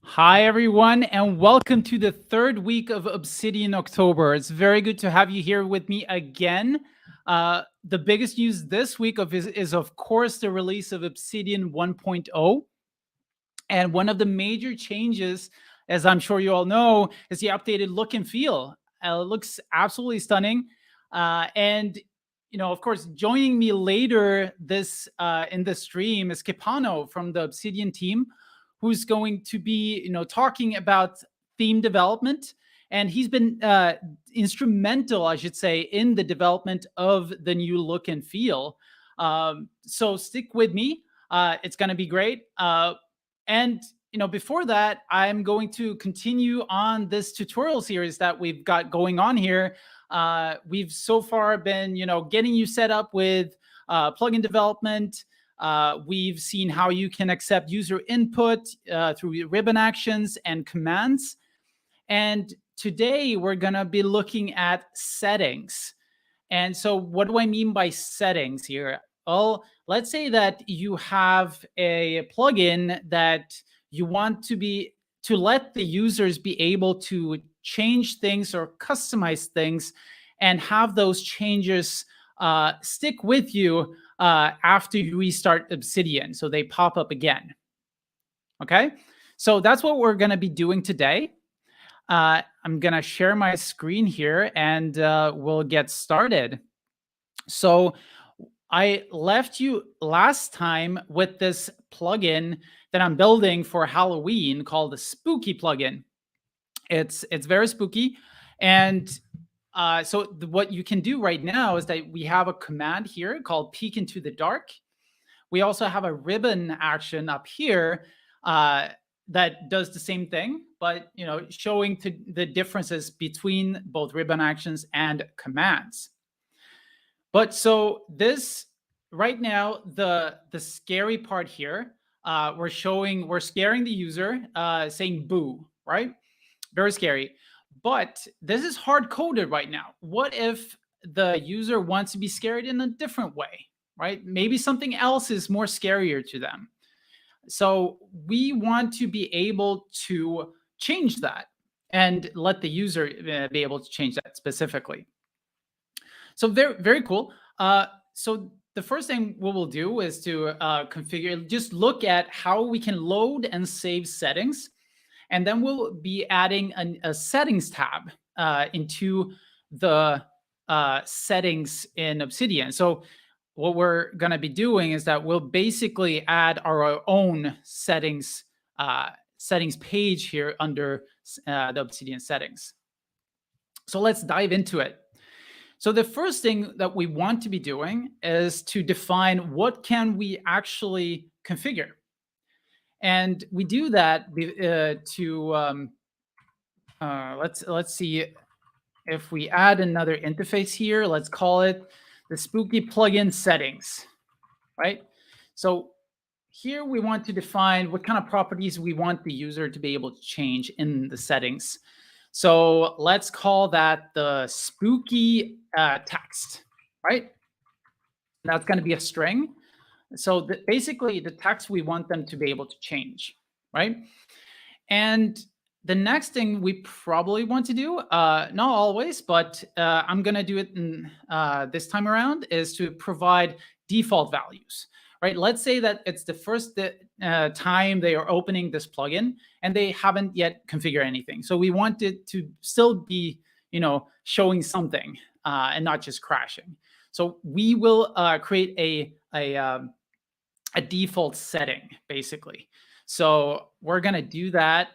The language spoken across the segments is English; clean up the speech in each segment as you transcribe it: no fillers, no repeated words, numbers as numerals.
Hi, everyone, and welcome to the third week of Obsidian October. It's very good to have you here with me again. The biggest news this week is, of course, the release of Obsidian 1.0. And one of the major changes, as I'm sure you all know, is the updated look and feel. It looks absolutely stunning. And of course, joining me later in the stream is Stephan from the Obsidian team, who's going to be, talking about theme development. And he's been instrumental, I should say, in the development of the new look and feel. So stick with me. It's going to be great. And before that, I'm going to continue on this tutorial series that we've got going on here. We've so far been, getting you set up with plugin development. We've seen how you can accept user input through ribbon actions and commands. And today we're going to be looking at settings. And so what do I mean by settings here? Well, let's say that you have a plugin that you want to let the users be able to change things or customize things and have those changes stick with you after you restart Obsidian, so they pop up again. Okay, so that's what we're going to be doing today. I'm going to share my screen here and we'll get started. So I left you last time with this plugin that I'm building for Halloween called the Spooky plugin. It's very spooky. And what you can do right now is that we have a command here called peek into the dark. We also have a ribbon action up here that does the same thing, but showing the differences between both ribbon actions and commands. But so this right now, the scary part here, we're scaring the user, saying boo, right? Very scary. But this is hard coded right now. What if the user wants to be scared in a different way, right? Maybe something else is more scarier to them. So we want to be able to change that and let the user be able to change that specifically. So very, very cool. So the first thing we will do is to configure, just look at how we can load and save settings. And then we'll be adding a settings tab into the settings in Obsidian. So what we're going to be doing is that we'll basically add our own settings page here under the Obsidian settings. So let's dive into it. So the first thing that we want to be doing is to define what can we actually configure. And we do that let's see if we add another interface here. Let's call it the Spooky plugin settings, right? So here we want to define what kind of properties we want the user to be able to change in the settings. So let's call that the spooky text, right? That's going to be a string. So basically the text we want them to be able to change, right? And the next thing we probably want to do, not always, but I'm going to do it in, this time around, is to provide default values, right? Let's say that it's the first time they are opening this plugin and they haven't yet configured anything. So we want it to still be, showing something and not just crashing. So we will create a default setting, basically. So we're going to do that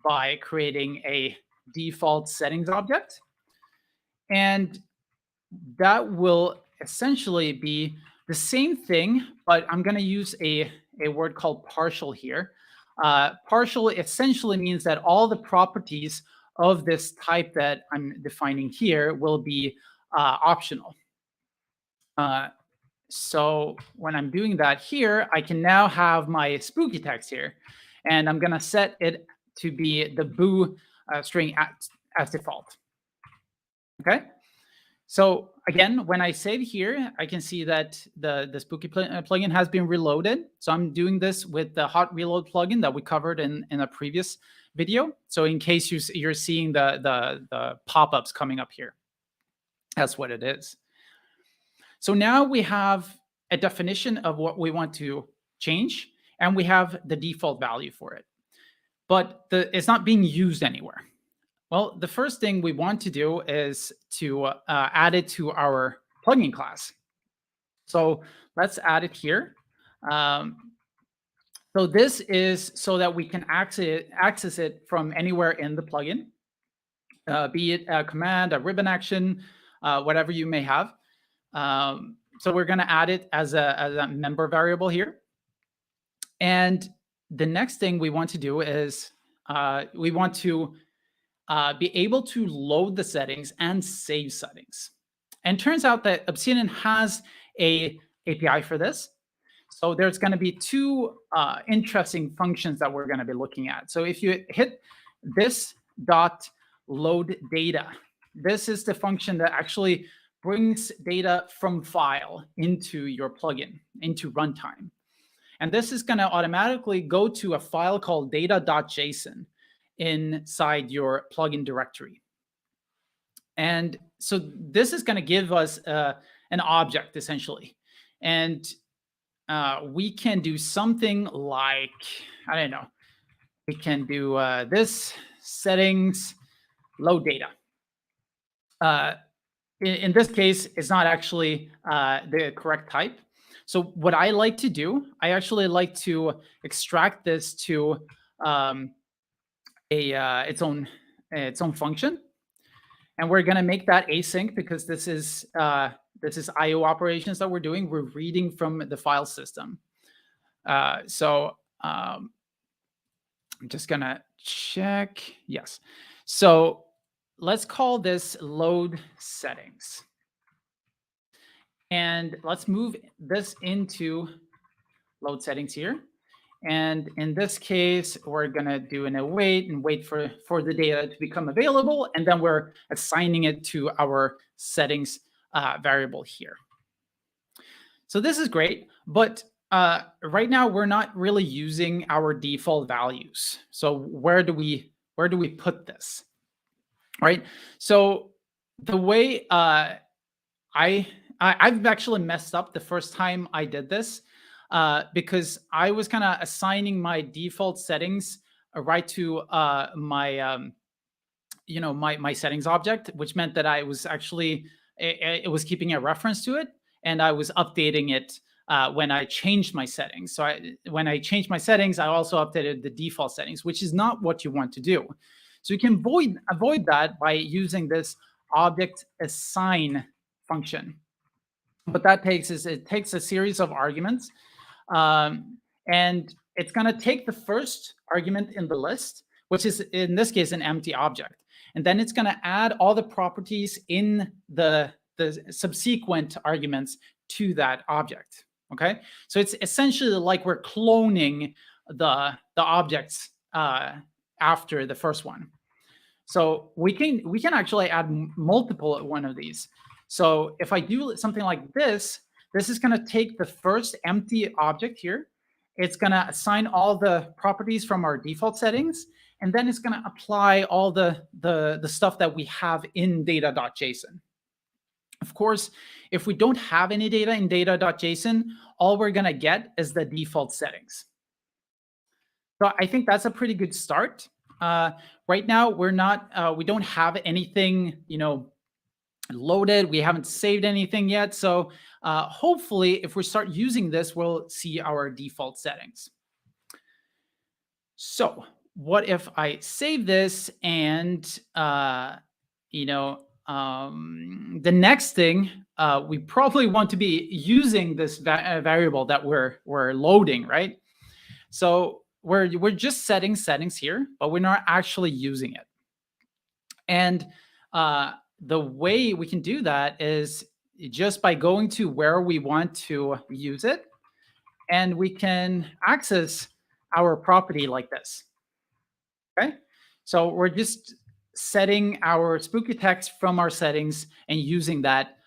by creating a default settings object. And that will essentially be the same thing, but I'm going to use a word called partial here. Partial essentially means that all the properties of this type that I'm defining here will be optional. So when I'm doing that here, I can now have my spooky text here. And I'm going to set it to be the boo string as default. Okay. So again, when I save here, I can see that the spooky plugin has been reloaded. So I'm doing this with the hot reload plugin that we covered in a previous video. So in case you're seeing the pop-ups coming up here, that's what it is. So now we have a definition of what we want to change, and we have the default value for it. But it's not being used anywhere. Well, the first thing we want to do is to add it to our plugin class. So let's add it here. So this is so that we can access it from anywhere in the plugin, be it a command, a ribbon action, whatever you may have. So we're going to add it as a member variable here. And the next thing we want to do is we want to be able to load the settings and save settings. And turns out that Obsidian has a API for this. So there's going to be two interesting functions that we're going to be looking at. So if you hit this dot load data, this is the function that actually brings data from file into your plugin, into runtime. And this is going to automatically go to a file called data.json inside your plugin directory. And so this is going to give us an object, essentially. And we can do something like, I don't know, we can do this. settings, load data. In this case, it's not actually the correct type. So what I like to do, I actually like to extract this to its own function, and we're gonna make that async because this is I/O operations that we're doing. We're reading from the file system. So I'm just gonna check. Yes. So let's call this load settings. And let's move this into load settings here. And in this case, we're gonna do an await and wait for the data to become available. And then we're assigning it to our settings variable here. So this is great, but right now we're not really using our default values. So where do we put this? Right. So the way I've actually messed up the first time I did this because I was kind of assigning my default settings right to my my settings object, which meant that I was actually it was keeping a reference to it, and I was updating it when I changed my settings. So when I changed my settings, I also updated the default settings, which is not what you want to do. So you can avoid that by using this object assign function. What that takes is it takes a series of arguments, and it's going to take the first argument in the list, which is in this case an empty object, and then it's going to add all the properties in the subsequent arguments to that object. Okay, so it's essentially like we're cloning the objects after the first one. So we can actually add multiple one of these. So if I do something like this, this is going to take the first empty object here. It's going to assign all the properties from our default settings, and then it's going to apply all the stuff that we have in data.json. Of course, if we don't have any data in data.json, all we're going to get is the default settings. So I think that's a pretty good start. Right now, we don't have anything, loaded. We haven't saved anything yet. So hopefully, if we start using this, we'll see our default settings. So what if I save this and, the next thing, we probably want to be using this variable that we're loading, right? So we're just setting settings here, but we're not actually using it. And the way we can do that is just by going to where we want to use it, and we can access our property like this. Okay, so we're just setting our spooky text from our settings and using that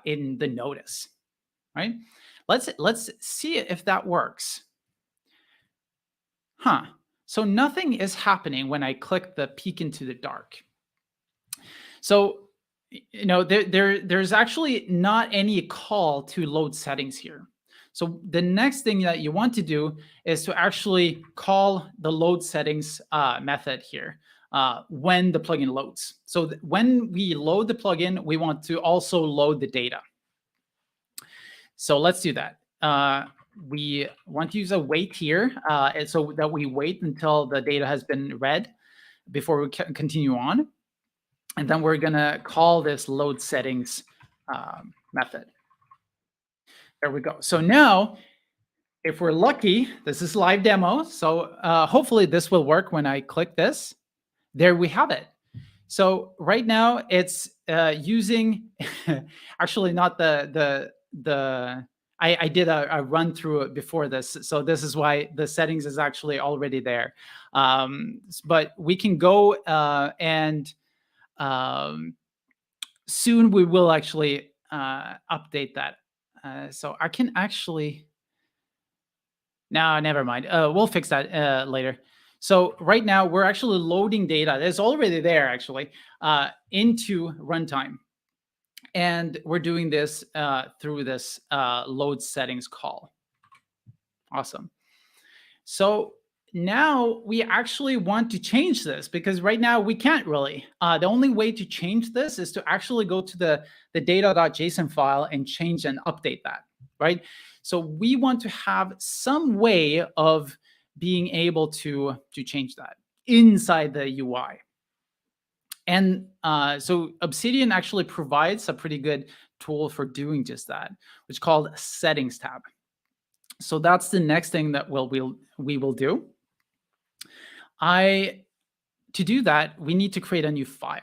in the notice. Right? Let's see if that works. Huh. So nothing is happening when I click the peek into the dark. So, there's actually not any call to load settings here. So the next thing that you want to do is to actually call the load settings method here when the plugin loads. So when we load the plugin, we want to also load the data. So let's do that. We want to use a wait here, and so that we wait until the data has been read before we continue on. And then we're going to call this load settings method. There we go. So now, if we're lucky, this is live demo. So hopefully this will work when I click this. There we have it. So right now it's using, actually not I did a run through it before this. So this is why the settings is actually already there. But we can go and soon we will actually update that. So I can actually, no, never mind. We'll fix that later. So right now we're actually loading data that's already there actually into runtime. And we're doing this through this load settings call. Awesome. So now we actually want to change this because right now we can't really. The only way to change this is to actually go to the data.json file and change and update that, right? So we want to have some way of being able to change that inside the UI. And so Obsidian actually provides a pretty good tool for doing just that, which is called Settings tab. So that's the next thing that we will do. To do that, we need to create a new file.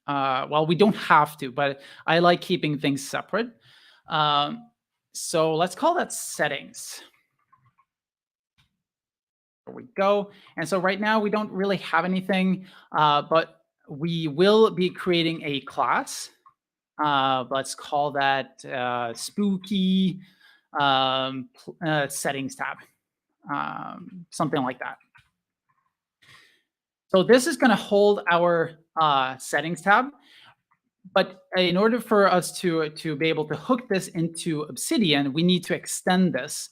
Well, we don't have to, but I like keeping things separate. So let's call that settings. There we go. And so right now we don't really have anything, but we will be creating a class. Let's call that spooky settings tab, something like that. So this is going to hold our settings tab. But in order for us to be able to hook this into Obsidian, we need to extend this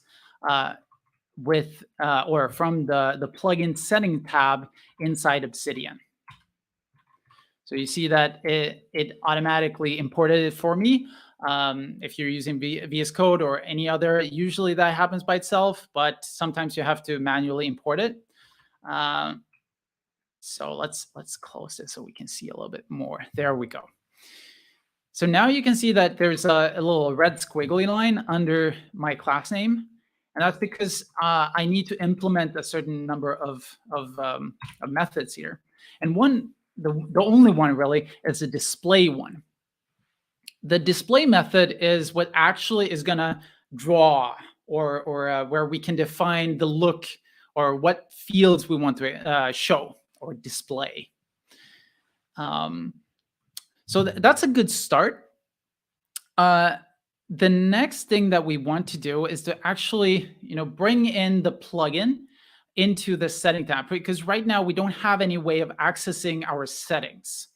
with or from the plugin setting tab inside Obsidian. So you see that it automatically imported it for me. If you're using VS Code or any other, usually that happens by itself, but sometimes you have to manually import it. So let's close this so we can see a little bit more. There we go. So now you can see that there's a little red squiggly line under my class name. And that's because I need to implement a certain number of methods here. And the only one really is the display one. The display method is what actually is going to draw or where we can define the look or what fields we want to show or display. So that's a good start. The next thing that we want to do is to actually, bring in the plugin into the setting tab, because right now we don't have any way of accessing our settings.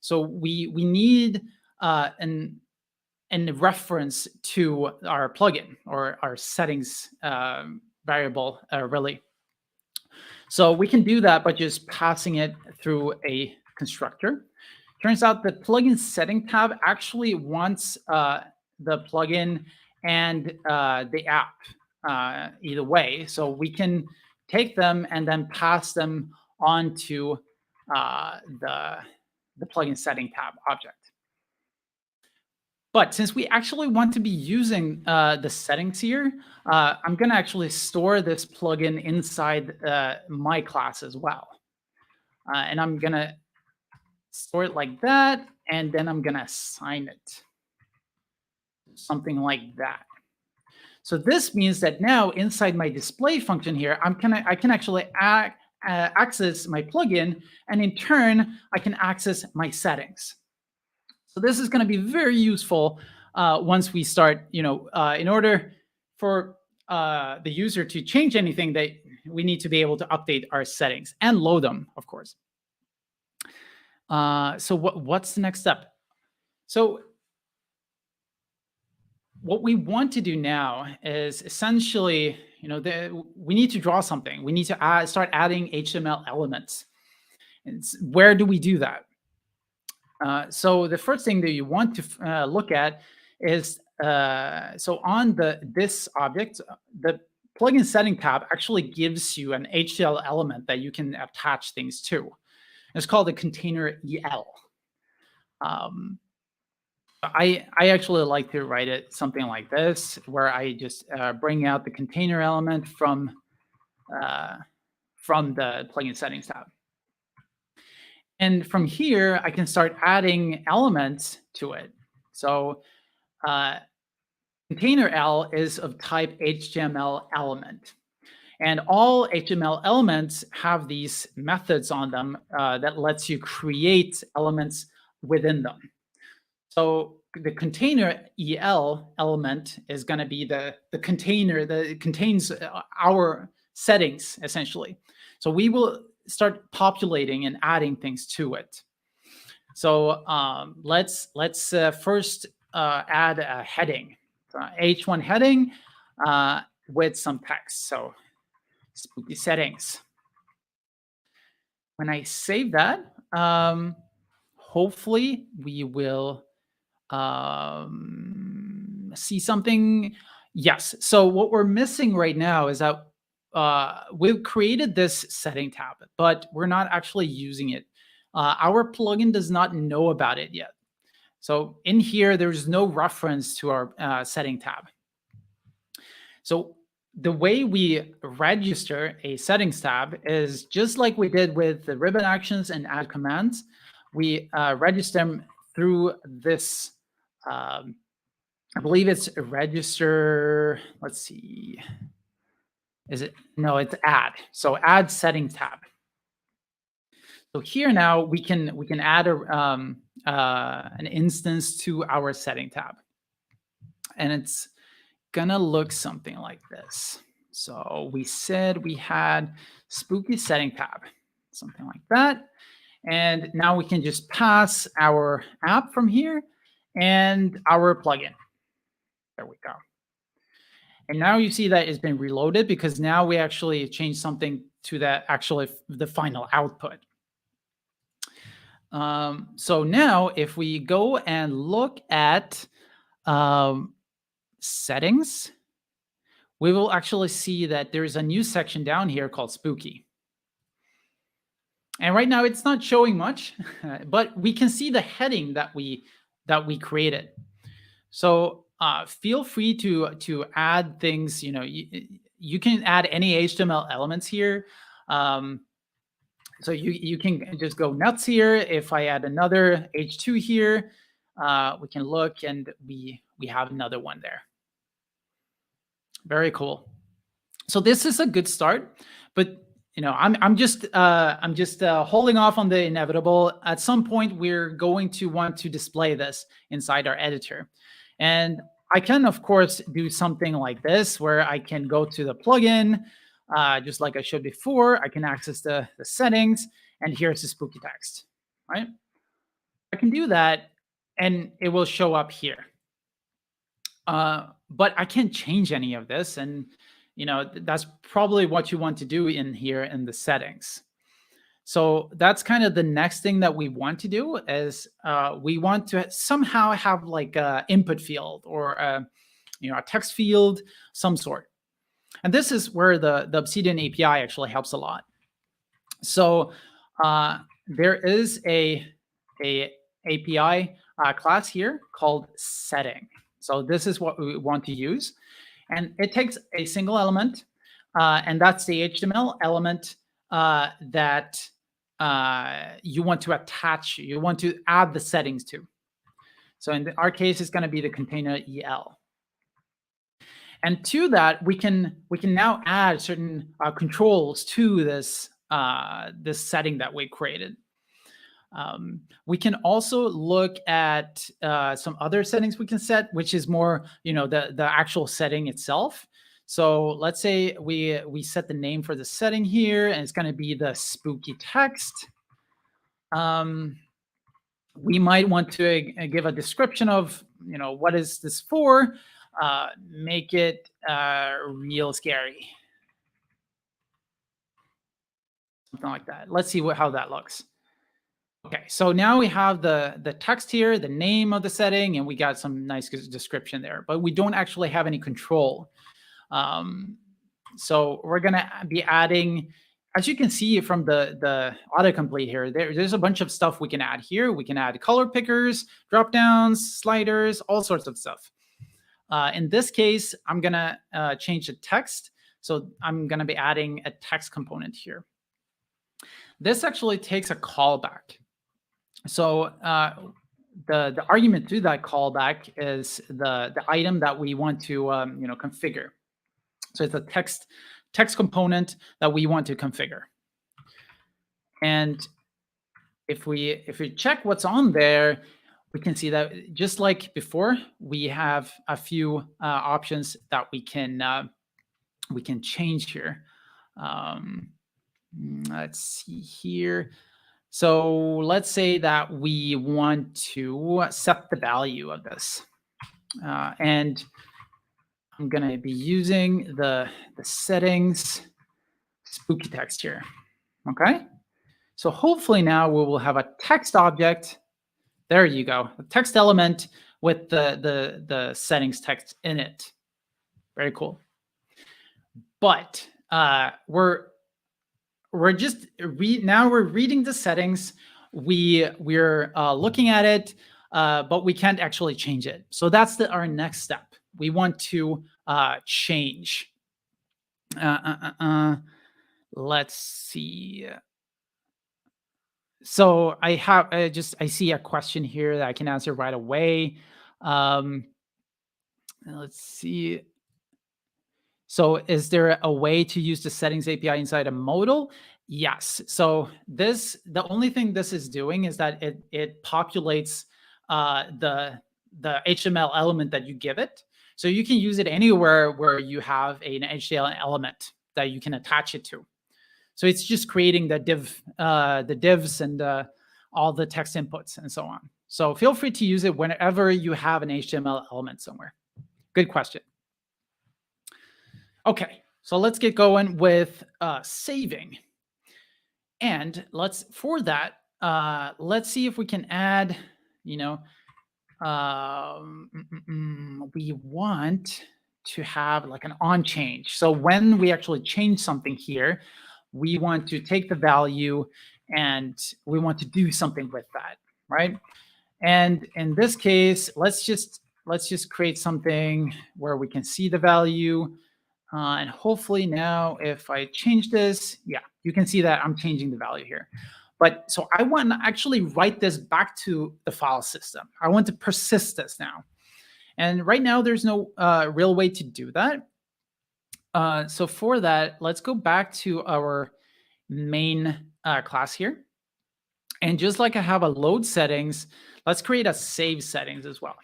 So we need an reference to our plugin or our settings variable, really. So we can do that by just passing it through a constructor. Turns out the plugin setting tab actually wants the plugin and the app either way. So we can take them and then pass them onto the plugin setting tab object. But since we actually want to be using the settings here, I'm going to actually store this plugin inside my class as well. And I'm going to store it like that, and then I'm going to assign it. Something like that. So this means that now inside my display function here, I can actually access my plugin, and in turn, I can access my settings. So this is going to be very useful once we start, in order for the user to change anything, we need to be able to update our settings and load them, of course. So what's the next step? So what we want to do now is essentially, we need to draw something. We need to start adding HTML elements. Where do we do that? So the first thing that you want to look at is, so on this object, the plugin setting tab actually gives you an HTML element that you can attach things to. It's called a container EL. I actually like to write it something like this, where I just bring out the container element from the plugin settings tab. And from here, I can start adding elements to it. So container L is of type HTML element. And all HTML elements have these methods on them that lets you create elements within them. So the container EL element is going to be the container that contains our settings, essentially. So we will start populating and adding things to it. So let's first add a heading, H1 heading with some text. So spooky settings. When I save that, hopefully we will see something. Yes. So what we're missing right now is that we've created this setting tab, but we're not actually using it. Our plugin does not know about it yet. So in here, there's no reference to our setting tab. So the way we register a settings tab is just like we did with the ribbon actions and add commands. We register them through this. I believe it's register. Let's see. Is it? No, it's add. So add settings tab. So here now we can add an instance to our setting tab, and it's gonna look something like this. So we said we had spooky setting tab, something like that. And now we can just pass our app from here and our plugin. There we go. And now you see that it's been reloaded because now we actually changed something to that actually the final output. So now if we go and look at settings, we will actually see that there's a new section down here called spooky. And right now it's not showing much, but we can see the heading that we created. So feel free to add things. You know, you can add any HTML elements here. So you can just go nuts here. If I add another H2 here, we can look and we have another one there. Very cool. So this is a good start, but you know, I'm just holding off on the inevitable. At some point, we're going to want to display this inside our editor, and I can of course do something like this where I can go to the plugin, just like I showed before. I can access the settings, and here's the spooky text. Right? I can do that, and it will show up here. But I can't change any of this, and you know that's probably what you want to do in here in the settings. So that's kind of the next thing that we want to do is we want to somehow have like a input field or a text field, some sort. And this is where the Obsidian API actually helps a lot. So there is a API class here called setting. So this is what we want to use. And it takes a single element, and that's the HTML element that you want to attach, you want to add the settings to. So in our case, it's going to be the container EL. And to that, we can now add certain controls to this this setting that we created. We can also look at some other settings we can set, which is more, the actual setting itself. So let's say we set the name for the setting here, and it's going to be the spooky text. We might want to give a description of, what is this for? Make it real scary. Something like that. Let's see how that looks. Okay, so now we have the text here, the name of the setting, and we got some nice description there, but we don't actually have any control. So we're gonna be adding, as you can see from the autocomplete here, there's a bunch of stuff we can add here. We can add color pickers, drop downs, sliders, all sorts of stuff. In this case, I'm gonna change the text. So I'm gonna be adding a text component here. This actually takes a callback. So the argument to that callback is the item that we want to configure. So it's a text component that we want to configure. And if we check what's on there, we can see that just like before, we have a few options that we can change here. Let's see here. So let's say that we want to set the value of this. And I'm going to be using the settings spooky text here. Okay. So hopefully now we will have a text object. There you go. A text element with the settings text in it. Very cool. But we're just now we're reading the settings. We're looking at it, but we can't actually change it. So that's our next step. We want to change. Let's see. So I see a question here that I can answer right away. Let's see. So is there a way to use the settings API inside a modal? Yes. So the only thing this is doing is that it populates the HTML element that you give it. So you can use it anywhere where you have an HTML element that you can attach it to. So it's just creating the divs and all the text inputs and so on. So feel free to use it whenever you have an HTML element somewhere. Good question. Okay, so let's get going with saving. And let's see if we can add, we want to have like an on change. So when we actually change something here, we want to take the value and we want to do something with that, right? And in this case, let's just create something where we can see the value. And hopefully now if I change this, yeah, you can see that I'm changing the value here. But so I want to actually write this back to the file system. I want to persist this now. And right now there's no real way to do that. So for that, let's go back to our main class here. And just like I have a load settings, let's create a save settings as well.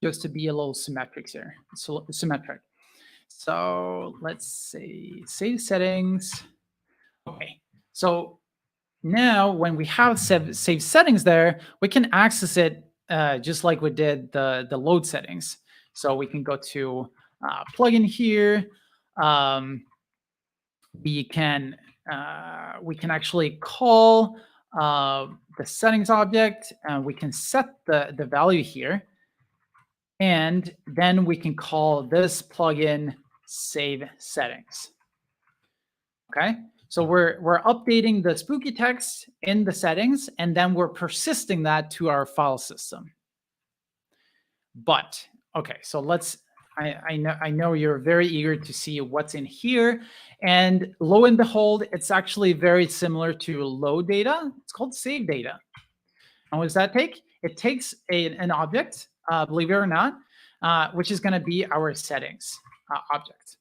Just to be a little symmetric here. Symmetric. So let's say save settings. Okay. So now when we have save settings there, we can access it just like we did the load settings. So we can go to plugin here. We can actually call the settings object, and we can set the value here. And then we can call this plugin save settings. Okay, so we're updating the spooky text in the settings, and then we're persisting that to our file system. But okay, so I know you're very eager to see what's in here, and lo and behold, it's actually very similar to load data. It's called save data. And what does that take? It takes an object, believe it or not, which is going to be our settings object.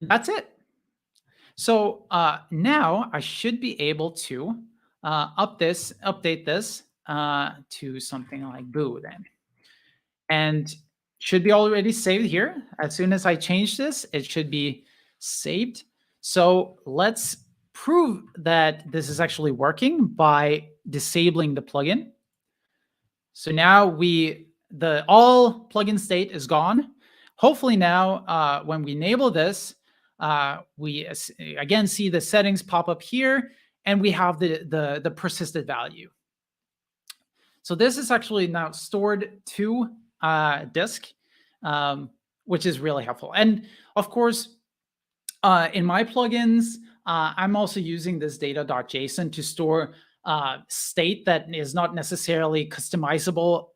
That's it. So now I should be able to update this to something like boo then. And should be already saved here. As soon as I change this, it should be saved. So let's prove that this is actually working by disabling the plugin. So now all plugin state is gone. Hopefully now, when we enable this, we again see the settings pop up here, and we have the persisted value. So this is actually now stored to disk, which is really helpful. And of course, in my plugins, I'm also using this data.json to store state that is not necessarily customizable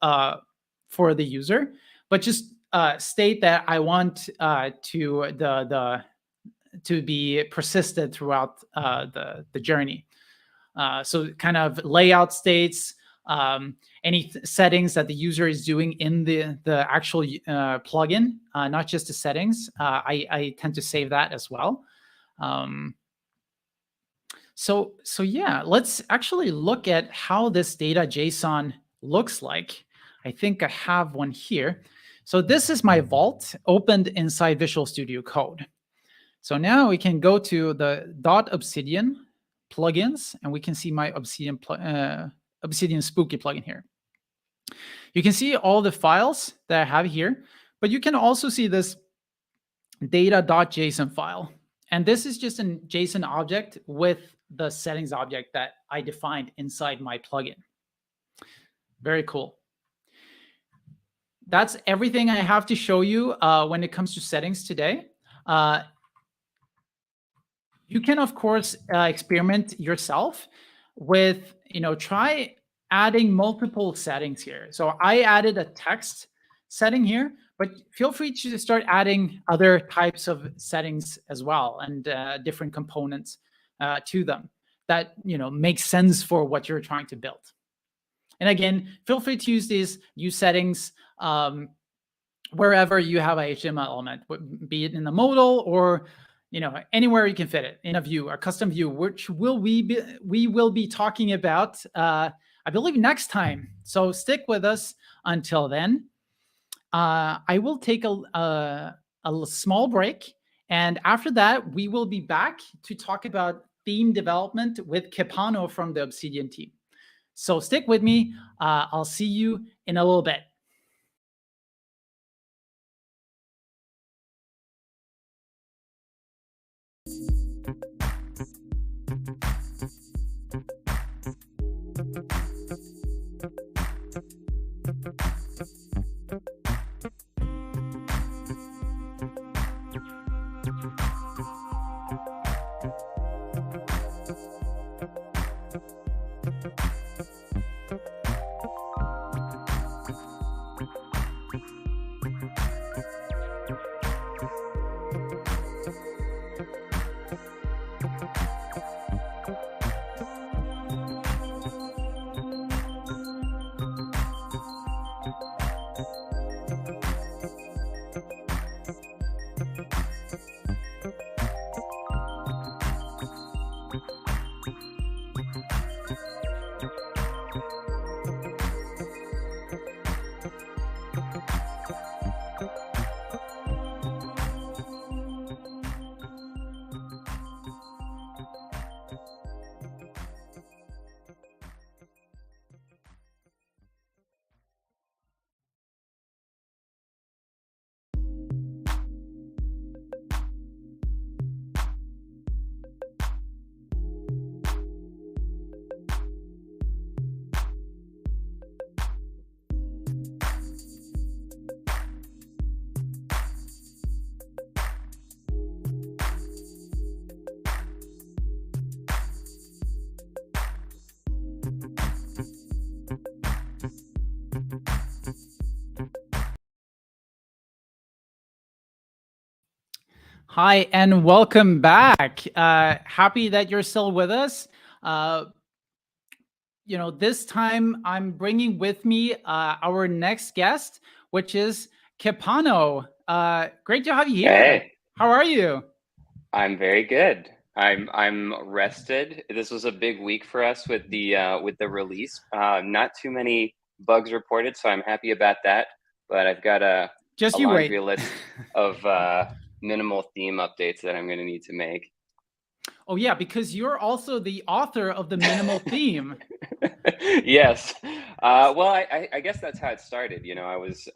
for the user, but just state that I want to be persisted throughout the journey. So kind of layout states, any settings that the user is doing in the actual plugin, not just the settings. I tend to save that as well. So yeah, let's actually look at how this data.json looks like. I think I have one here. So this is my vault opened inside Visual Studio Code. So now we can go to the .obsidian plugins, and we can see my Obsidian Spooky plugin here. You can see all the files that I have here, but you can also see this data.json file. And this is just an JSON object with the settings object that I defined inside my plugin. Very cool. That's everything I have to show you when it comes to settings today. You can, of course, experiment yourself with, try adding multiple settings here. So I added a text setting here, but feel free to start adding other types of settings as well, and different components to them that make sense for what you're trying to build. And again, feel free to use these new settings wherever you have a HTML element, be it in the modal or anywhere you can fit it in a view, a custom view, which we will be talking about, I believe, next time. So stick with us until then. I will take a small break, and after that, we will be back to talk about theme development with Kepano from the Obsidian team. So stick with me. I'll see you in a little bit. Hi, and welcome back. Happy that you're still with us. This time I'm bringing with me our next guest, which is Kepano. Great to have you here. Hey, How are you? I'm very good. I'm rested. This was a big week for us with the release. Not too many bugs reported, so I'm happy about that. But I've got a Just you laundry wait. list of minimal theme updates that I'm going to need to make. Oh yeah, because you're also the author of the minimal theme. Yes. Well, I guess that's how it started. I was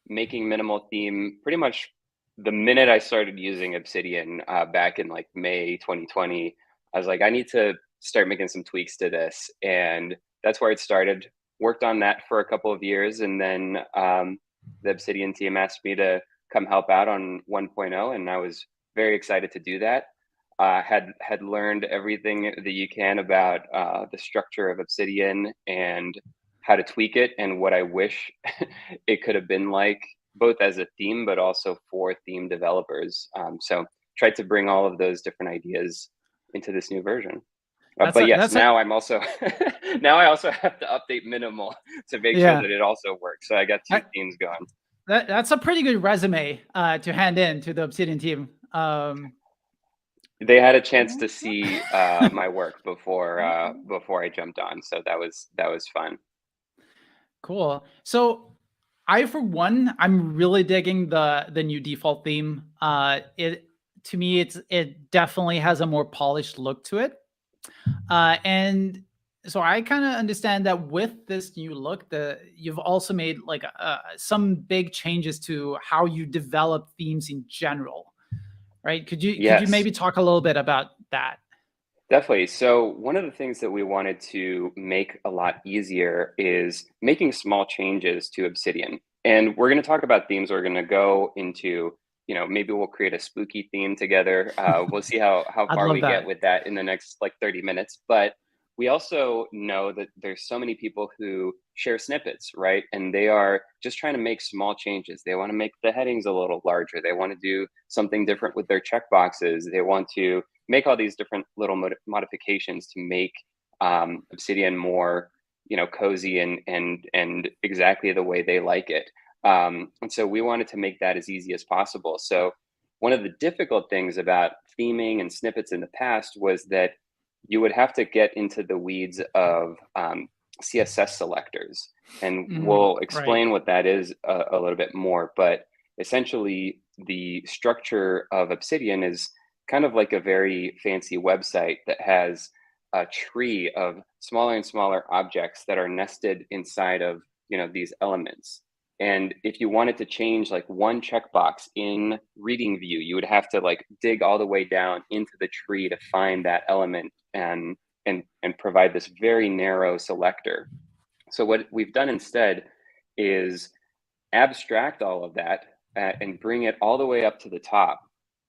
making minimal theme pretty much the minute I started using Obsidian back in like May 2020. I was like, I need to start making some tweaks to this. And that's where it started. Worked on that for a couple of years. And then the Obsidian team asked me to come help out on 1.0. And I was very excited to do that. Had learned everything that you can about the structure of Obsidian and how to tweak it and what I wish it could have been like, both as a theme but also for theme developers. So tried to bring all of those different ideas into this new version. But yes, now I'm also now I also have to update minimal to make sure that it also works. So I got two themes going. That's a pretty good resume to hand in to the Obsidian team. They had a chance to see my work before I jumped on, so that was fun. Cool. So I, for one, I'm really digging the new default theme. To me, it definitely has a more polished look to it, and so I kind of understand that with this new look, you've also made like some big changes to how you develop themes in general, right? Could you Yes. maybe talk a little bit about that? Definitely. So, one of the things that we wanted to make a lot easier is making small changes to Obsidian. And we're going to talk about themes. We're going to go into, maybe we'll create a spooky theme together. We'll see how I'd far love we get that. with that in the next like 30 minutes. But we also know that there's so many people who share snippets, right? And they are just trying to make small changes. They want to make the headings a little larger. They want to do something different with their checkboxes. They want to make all these different little modifications to make Obsidian more, cozy and exactly the way they like it. And so we wanted to make that as easy as possible. So one of the difficult things about theming and snippets in the past was that you would have to get into the weeds of CSS selectors, and we'll Right. explain what that is a little bit more. But essentially, the structure of Obsidian is kind of like a very fancy website that has a tree of smaller and smaller objects that are nested inside of these elements. And if you wanted to change like one checkbox in reading view, you would have to like dig all the way down into the tree to find that element and provide this very narrow selector. So what we've done instead is abstract all of that and bring it all the way up to the top,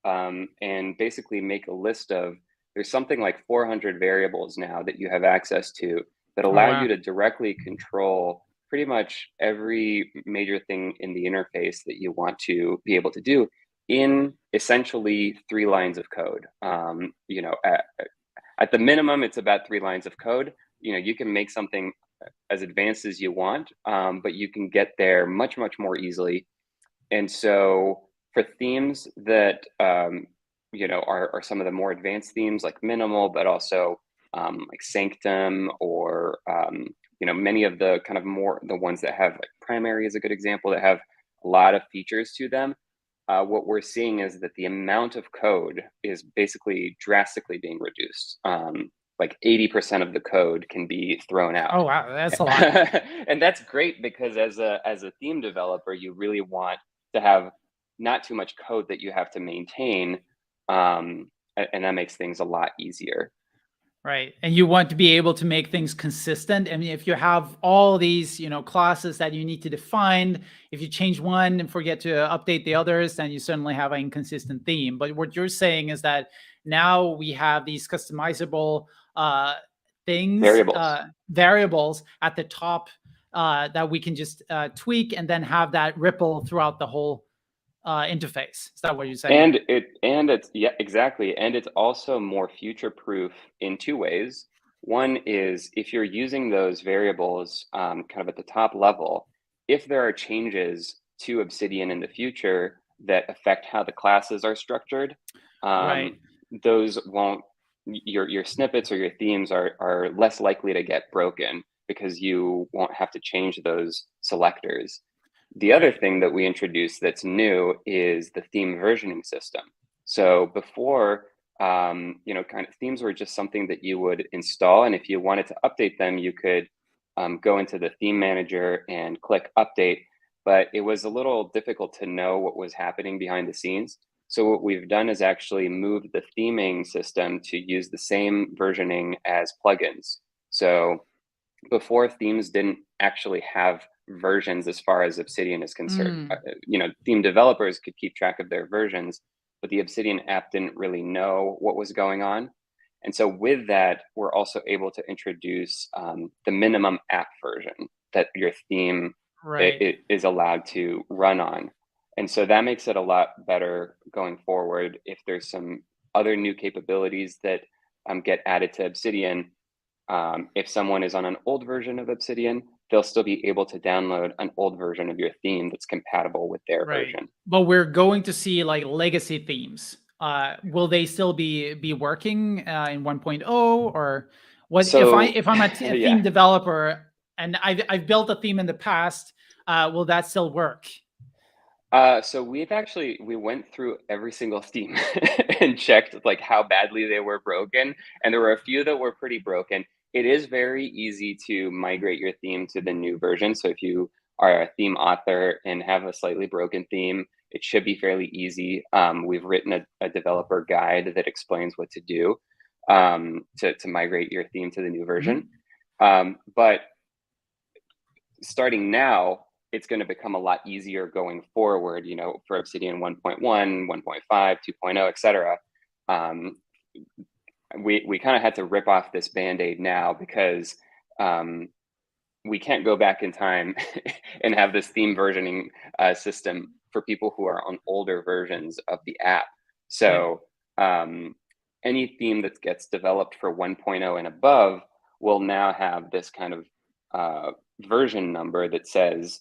and basically make a list of, there's something like 400 variables now that you have access to that Oh allow you wow. to directly control pretty much every major thing in the interface that you want to be able to do in essentially 3 lines of code. At the minimum, it's about 3 lines of code. You can make something as advanced as you want, but you can get there much, much more easily. And so for themes that are some of the more advanced themes like minimal, but also like Sanctum, or many of the kind of more the ones that have, like primary is a good example, that have a lot of features to them. What we're seeing is that the amount of code is basically drastically being reduced. Like 80% of the code can be thrown out. Oh wow, that's a lot. And that's great, because as a theme developer, you really want to have not too much code that you have to maintain, and that makes things a lot easier. Right. And you want to be able to make things consistent. I mean, if you have all these, classes that you need to define, if you change one and forget to update the others, then you certainly have an inconsistent theme. But what you're saying is that now we have these customizable things, Variables. variables at the top that we can just tweak and then have that ripple throughout the whole interface. Is that what you're saying? And it's yeah, exactly, and it's also more future proof in 2 ways. One is, if you're using those variables kind of at the top level, if there are changes to Obsidian in the future that affect how the classes are structured, Right. those won't your snippets or your themes are less likely to get broken, because you won't have to change those selectors. The other Right. thing that we introduced that's new is the theme versioning system. So before, kind of themes were just something that you would install, and if you wanted to update them, you could go into the theme manager and click update. But it was a little difficult to know what was happening behind the scenes. So what we've done is actually moved the theming system to use the same versioning as plugins. So before, themes didn't actually have versions as far as Obsidian is concerned. Mm, Theme developers could keep track of their versions, but the Obsidian app didn't really know what was going on. And so with that, we're also able to introduce the minimum app version that your theme right. is allowed to run on. And so that makes it a lot better going forward. If there's some other new capabilities that get added to Obsidian, if someone is on an old version of Obsidian, they'll still be able to download an old version of your theme that's compatible with their Right. version. But we're going to see like legacy themes. Will they still be working in 1.0, or what So, if I'm a yeah. theme developer and I've built a theme in the past, will that still work? So we went through every single theme and checked like how badly they were broken, and there were a few that were pretty broken. It is very easy to migrate your theme to the new version. So if you are a theme author and have a slightly broken theme, It should be fairly easy. We've written a developer guide that explains what to do to migrate your theme to the new version. But starting now, it's going to become a lot easier going forward, you know, for Obsidian 1.1, 1.5, 2.0, etc. We kind of had to rip off this Band-Aid now because we can't go back in time and have this theme versioning system for people who are on older versions of the app. So any theme that gets developed for 1.0 and above will now have this kind of version number that says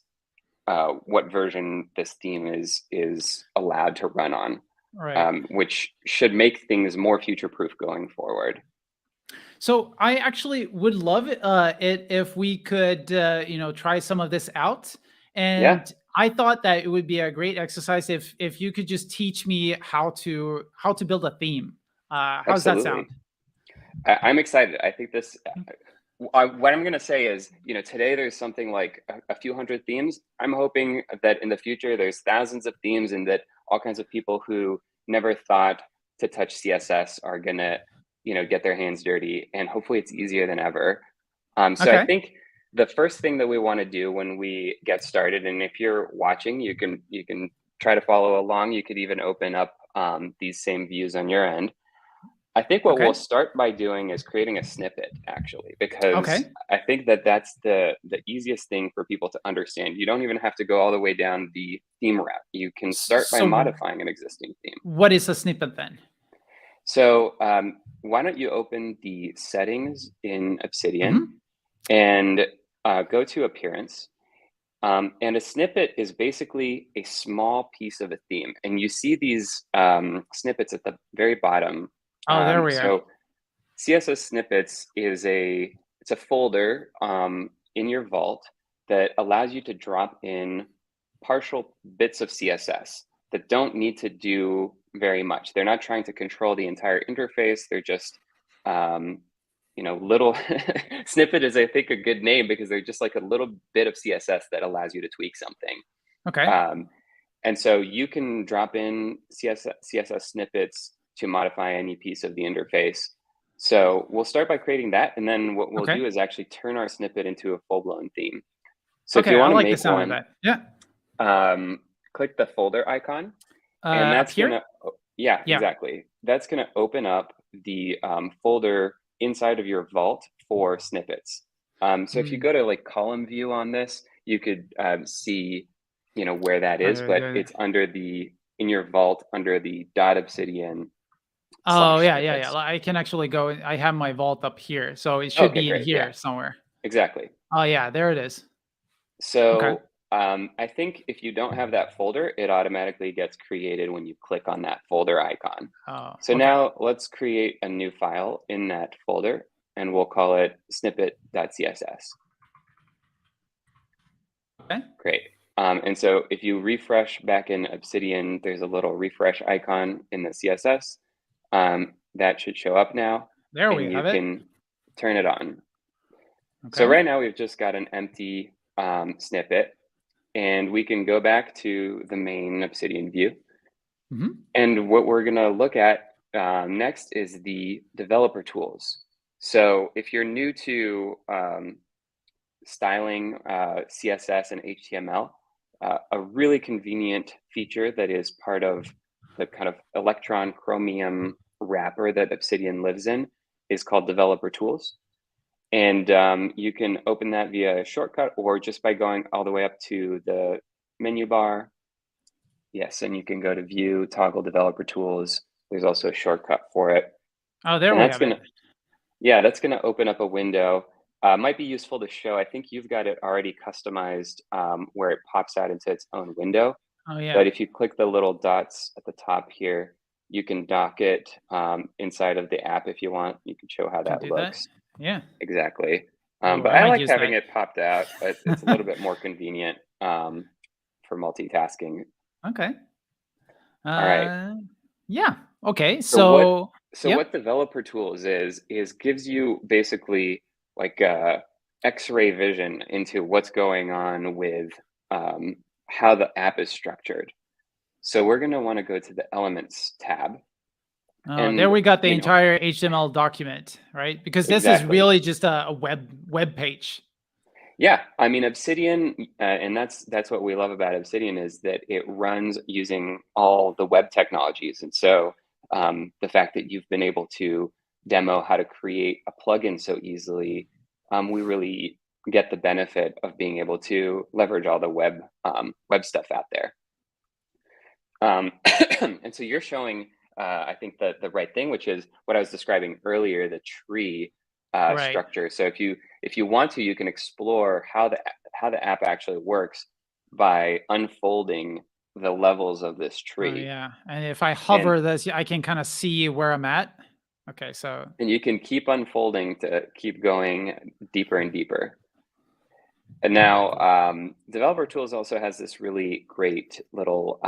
what version this theme is allowed to run on, which should make things more future-proof going forward. So I actually would love it if we could, you know, try some of this out. And I thought that it would be a great exercise if you could just teach me how to build a theme. How does that sound? I'm excited. I think this. What I'm going to say is, you know, today there's something like a few hundred themes. I'm hoping that in the future there's thousands of themes, and that all kinds of people who never thought to touch CSS are going to, you know, get their hands dirty, and hopefully it's easier than ever. So I think the first thing that we want to do when we get started, and if you're watching, you can try to follow along. You could even open up these same views on your end. I think what we'll start by doing is creating a snippet, actually, because I think that that's the easiest thing for people to understand. You don't even have to go all the way down the theme route. You can start by modifying an existing theme. What is a snippet then? So why don't you open the settings in Obsidian and go to appearance. And a snippet is basically a small piece of a theme. And you see these snippets at the very bottom. Oh, there we are. So CSS snippets is it's a folder in your vault that allows you to drop in partial bits of CSS that don't need to do very much. They're not trying to control the entire interface. They're just, you know, little snippet is, I think, a good name because they're just like a little bit of CSS that allows you to tweak something. And so you can drop in CSS snippets to modify any piece of the interface. So we'll start by creating that, and then what we'll do is actually turn our snippet into a full-blown theme. So if you want to make one, click the folder icon, and that's gonna, exactly. That's gonna open up the folder inside of your vault for snippets. So if you go to like column view on this, you could see, you know, where that is, but it's under in your vault under the .obsidian. Oh yeah. I can actually go. I have my vault up here, so it should be in here somewhere. Exactly. Oh yeah, there it is. So I think if you don't have that folder, it automatically gets created when you click on that folder icon. So now let's create a new file in that folder, and we'll call it snippet.css. Great. And so if you refresh back in Obsidian, there's a little refresh icon in the CSS. That should show up now. There we have it. You can turn it on. So right now we've just got an empty snippet, and we can go back to the main Obsidian view. And what we're going to look at next is the developer tools. So if you're new to styling CSS and HTML, a really convenient feature that is part of the kind of Electron Chromium wrapper that Obsidian lives in is called developer tools. And you can open that via a shortcut or just by going all the way up to the menu bar. Yes, and you can go to view, toggle developer tools. There's also a shortcut for it. Oh, there we have it. Yeah, that's going to open up a window. Might be useful to show. I think you've got it already customized where it pops out into its own window. Oh, yeah. But if you click the little dots at the top here, you can dock it inside of the app if you want. You can show how that looks. Yeah. Exactly. But I like having it popped out, but it's a little bit more convenient for multitasking. Okay. All right. Yeah. Okay. So what developer tools is gives you basically like X-ray vision into what's going on with how the app is structured. So we're going to want to go to the Elements tab. And there we got the entire HTML document, right? Because this is really just a web page. Yeah, I mean, Obsidian, and that's what we love about Obsidian, is that it runs using all the web technologies. And so the fact that you've been able to demo how to create a plugin so easily, we really get the benefit of being able to leverage all the web stuff out there. And so you're showing, I think, the right thing, which is what I was describing earlier, the tree structure. So if you want to, you can explore how the app actually works by unfolding the levels of this tree. Oh, yeah, and if I hover this, I can kind of see where I'm at. Okay, so and you can keep unfolding to keep going deeper and deeper. And now Developer Tools also has this really great little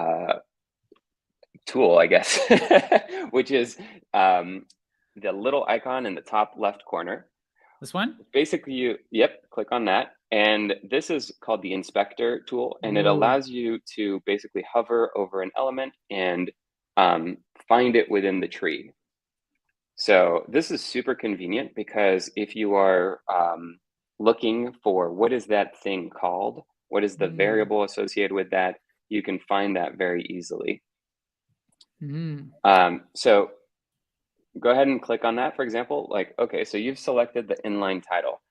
tool, I guess, which is the little icon in the top left corner. This one? Basically, click on that. And this is called the inspector tool. And it allows you to basically hover over an element and find it within the tree. So this is super convenient because if you are looking for what is that thing called, what is the variable associated with that, you can find that very easily. So go ahead and click on that, for example. Like, okay, so you've selected the inline title.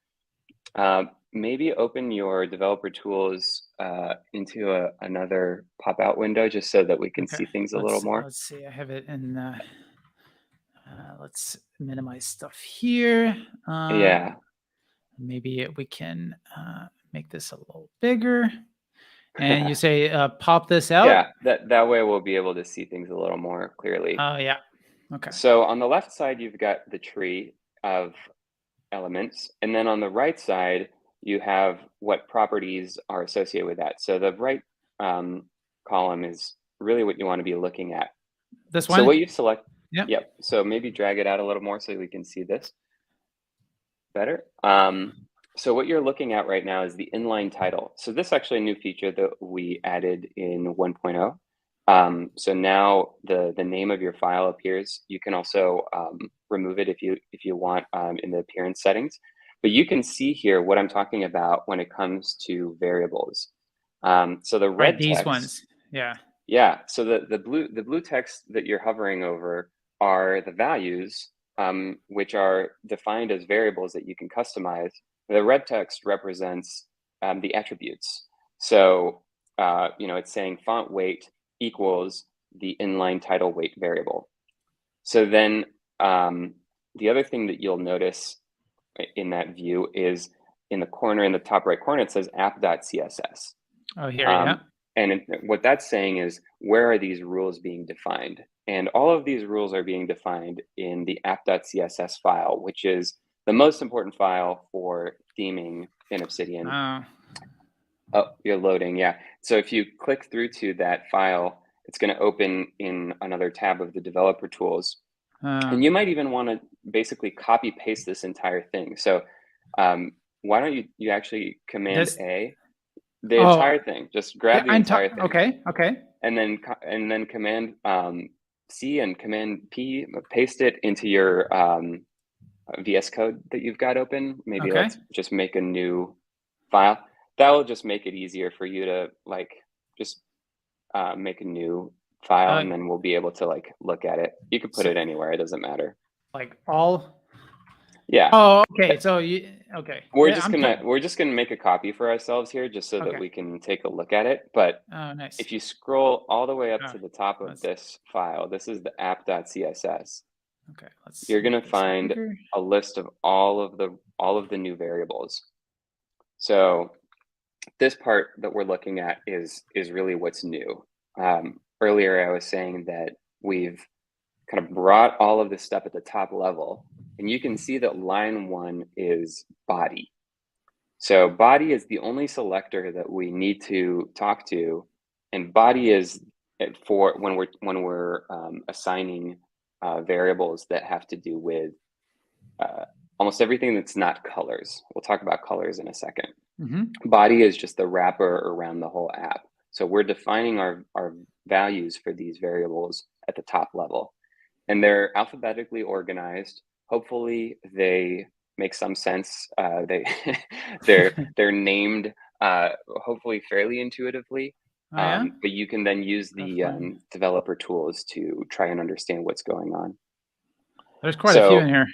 Maybe open your Developer Tools into another pop-out window just so that we can see things a little more. Let's see, I have it in, let's minimize stuff here. Yeah. Maybe we can make this a little bigger. And you say pop this out? Yeah, that way we'll be able to see things a little more clearly. Oh, yeah. Okay. So on the left side, you've got the tree of elements. And then on the right side, you have what properties are associated with that. So the right column is really what you want to be looking at. This one? So what you've selected, yep. So maybe drag it out a little more so we can see this better. So what you're looking at right now is the inline title. So this is actually a new feature that we added in 1.0. So now the name of your file appears. You can also remove it if you want in the appearance settings. But you can see here what I'm talking about when it comes to variables. So the red these text, ones, yeah. Yeah. So the blue text that you're hovering over are the values, which are defined as variables that you can customize. The red text represents the attributes. So it's saying font weight equals the inline title weight variable. So then the other thing that you'll notice in that view is in the corner, in the top right corner, it says app.css. Oh, here, yeah. And what that's saying is, where are these rules being defined? And all of these rules are being defined in the app.css file, which is the most important file for theming in Obsidian. Oh, you're loading, yeah. So if you click through to that file, it's going to open in another tab of the developer tools. And you might even want to basically copy paste this entire thing. So why don't you actually Command A, the entire thing, just grab the entire thing. Okay. And then Command C and Command P, paste it into your VS Code that you've got open. Maybe let's just make a new file. That will just make it easier for you to just make a new file, and then we'll be able to look at it. You could put it anywhere; it doesn't matter. Yeah. Oh, okay. So we're just gonna make a copy for ourselves here, just so that we can take a look at it. But nice. if you scroll all the way up to the top of this file, this is the app.css. Okay, you're gonna find a list of all of the new variables. So this part that we're looking at is really what's new. Earlier, I was saying that we've kind of brought all of this stuff at the top level, and you can see that line 1 is body. So body is the only selector that we need to talk to, and body is for when we're assigning variables that have to do with almost everything that's not colors. We'll talk about colors in a second. Body is just the wrapper around the whole app. So we're defining our values for these variables at the top level, and they're alphabetically organized. Hopefully they make some sense. They're named hopefully fairly intuitively. Oh yeah. But you can then use the developer tools to try and understand what's going on. There's quite a few in here.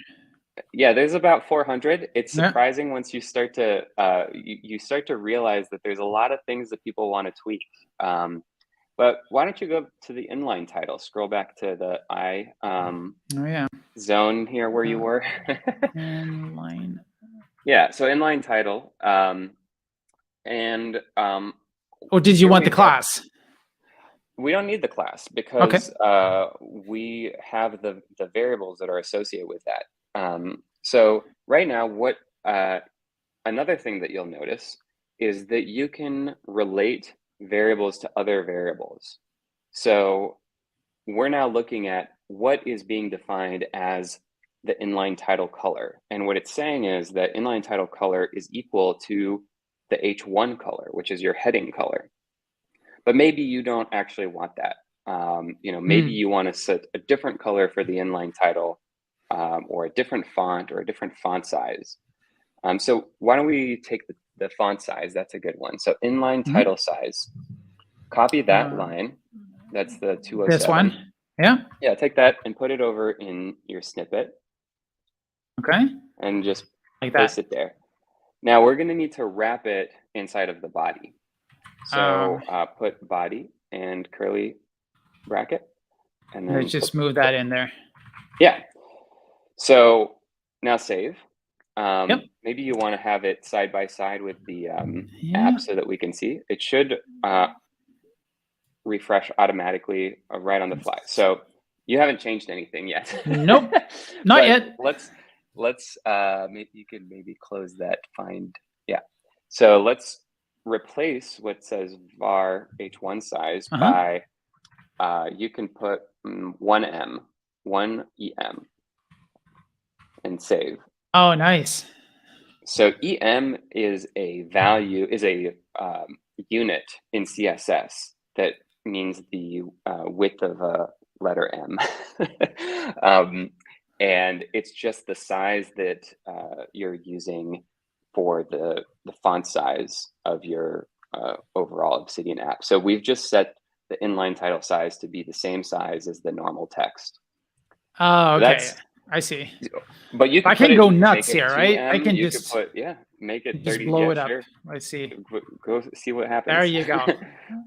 Yeah, there's about 400. It's Yeah. surprising once you start to you start to realize that there's a lot of things that people want to tweak. But why don't you go to the inline title? Scroll back to the zone here where you were. Inline. Yeah, so inline title. Or did you want the class? We don't need the class because we have the variables that are associated with that. So right now, what another thing that you'll notice is that you can relate variables to other variables. So we're now looking at what is being defined as the inline title color. And what it's saying is that inline title color is equal to the H1 color, which is your heading color. But maybe you don't actually want that. Maybe you want to set a different color for the inline title, or a different font or a different font size. So why don't we take the font size? That's a good one. So inline title size, copy that line. That's the 207. This one? Yeah. Yeah, take that and put it over in your snippet. Okay. And just like paste that. it there. Now we're going to need to wrap it inside of the body. So put body and curly bracket, and then let's just move that in there. Yeah. So now save. Maybe you want to have it side by side with the app so that we can see. It should refresh automatically right on the fly. So you haven't changed anything yet. Nope, not yet. Let's maybe you could close that find. Yeah. So let's replace what says var h1 size by you can put 1em and save. Oh, nice. So em is a value, is a unit in CSS that means the width of a letter M. And it's just the size that you're using for the font size of your overall Obsidian app. So we've just set the inline title size to be the same size as the normal text. Oh, okay. I see. But you can I can go nuts here, right? I can just make it 30. Just blow it up. I see. Go see what happens. There you go.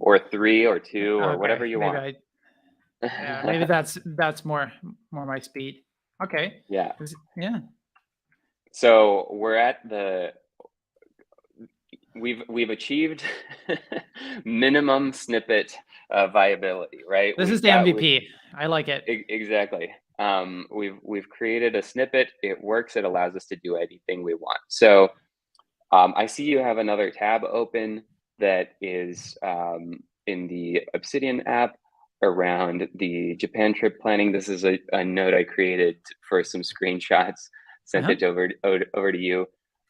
Or 3 or 2 or whatever you want. Maybe that's more my speed. Okay. Yeah. Yeah. So we're at we've achieved minimum snippet viability, right? This is the MVP. I like it. Exactly. We've created a snippet. It works. It allows us to do anything we want. So I see you have another tab open that is in the Obsidian app around the Japan trip planning. This is a note I created for some screenshots, sent it over to you.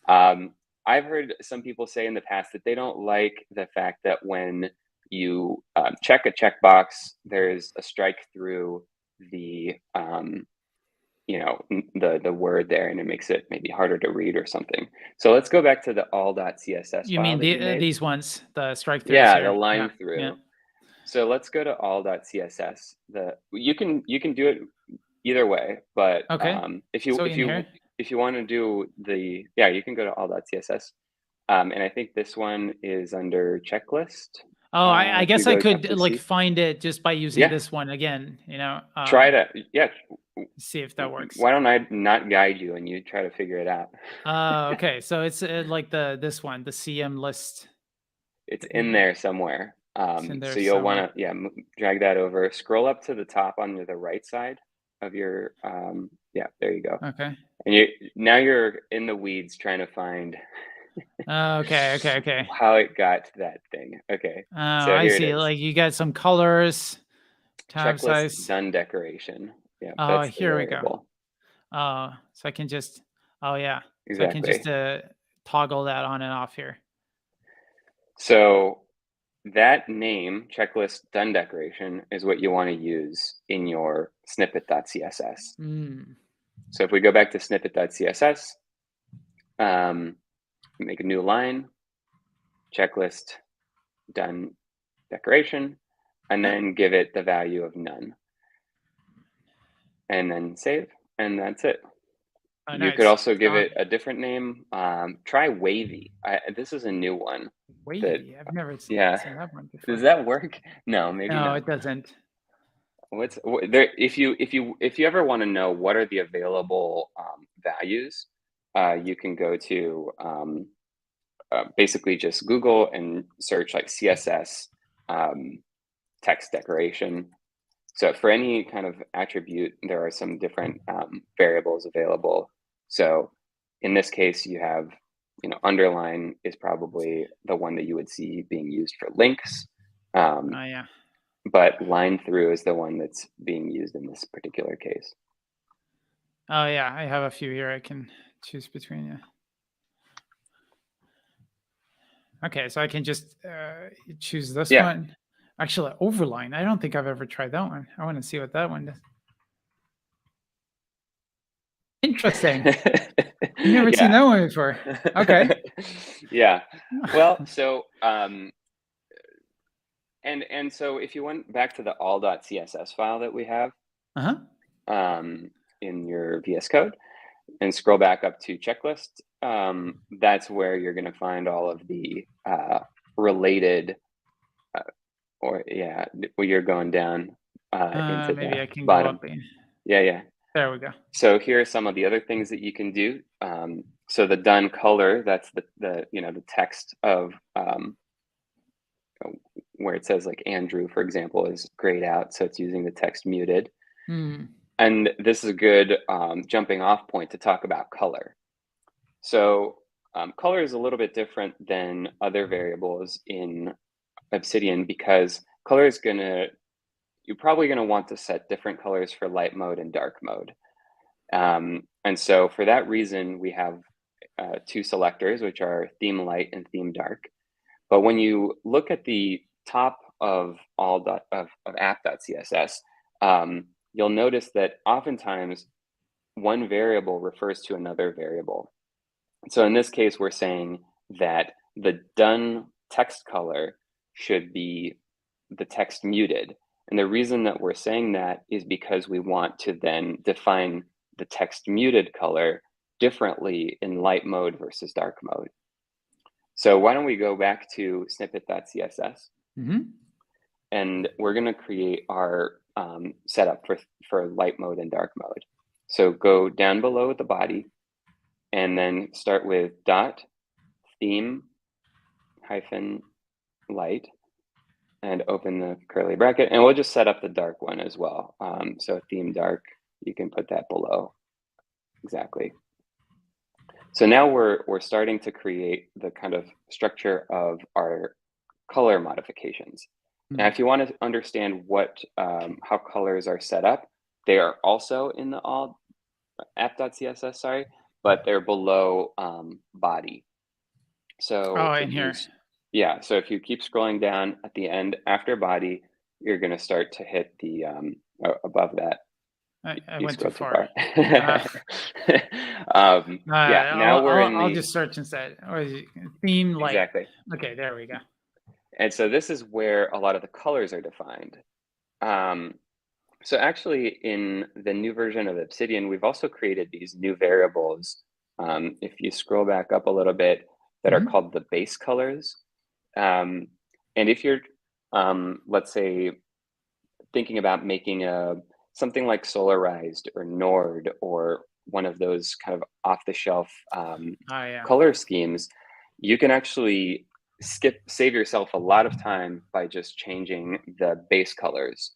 I've heard some people say in the past that they don't like the fact that when you check a checkbox, there's a strike through the the word there, and it makes it maybe harder to read or something. So let's go back to the all.css. You mean these ones, the strike throughs? Yeah, the line through. Yeah. So let's go to all.css. You can do it either way, but if you want to do you can go to all.css. And I think this one is under checklist. Oh, I guess I could find it just by using this one again, try to, see if that works. Why don't I not guide you and you try to figure it out? Okay. So it's like this one, the CM list. It's in there somewhere. So you'll want to, drag that over, scroll up to the top on the right side of your, there you go. Okay. And now you're in the weeds trying to find okay. how it got to that thing. Okay. So I see. Like you got some colors, tab checklist size, done decoration. Yeah. Oh, here we go. So I can just, Exactly. So I can just toggle that on and off here. So that name, checklist done decoration, is what you want to use in your snippet.css. So if we go back to snippet.css, make a new line, checklist done decoration, and then give it the value of none. And then save, and that's it. Oh, You nice. could also give it a different name. Try wavy. This is a new one. Wavy. I've never seen that one before. Does that work? No, maybe no, not. it doesn't. What's there? If you ever want to know what are the available values, you can go to basically just Google and search like CSS text decoration. So for any kind of attribute, there are some different variables available. So in this case, you have, underline is probably the one that you would see being used for links. But line through is the one that's being used in this particular case. Oh yeah, I have a few here I can choose between. Yeah. Okay, so I can just choose this one. Actually, overline. I don't think I've ever tried that one. I want to see what that one does. Interesting. I've never seen that one before. Okay. Yeah. Well, so and so if you went back to the all.css file that we have in your VS Code and scroll back up to checklist, that's where you're going to find all of the related where you're going down into maybe the I can bottom. go up. Yeah. There we go. So here are some of the other things that you can do. So the done color, that's the text of where it says like Andrew, for example, is grayed out. So it's using the text muted. And this is a good jumping off point to talk about color. So color is a little bit different than other variables in Obsidian because color is you're probably going to want to set different colors for light mode and dark mode. And so for that reason, we have two selectors, which are theme light and theme dark. But when you look at the top of app.css, you'll notice that oftentimes one variable refers to another variable. So in this case, we're saying that the done text color should be the text muted. And the reason that we're saying that is because we want to then define the text muted color differently in light mode versus dark mode. So why don't we go back to snippet.css and we're going to create our setup for light mode and dark mode. So go down below the body and then start with dot theme hyphen light and open the curly bracket, and we'll just set up the dark one as well. So theme dark, you can put that below. Exactly. So now we're starting to create the kind of structure of our color modifications. Now, if you want to understand how colors are set up, they are also in the all app.css, sorry, but they're below body. So in here. Yeah, so if you keep scrolling down at the end after body, you're going to start to hit the above that. I went too far. Now we're in I'll just search instead. Theme light. Exactly. Okay, there we go. And so this is where a lot of the colors are defined. So actually, in the new version of Obsidian, we've also created these new variables. If you scroll back up a little bit, that are called the base colors. And if you're, let's say, thinking about making something like Solarized or Nord or one of those kind of off-the-shelf color schemes, you can actually save yourself a lot of time by just changing the base colors.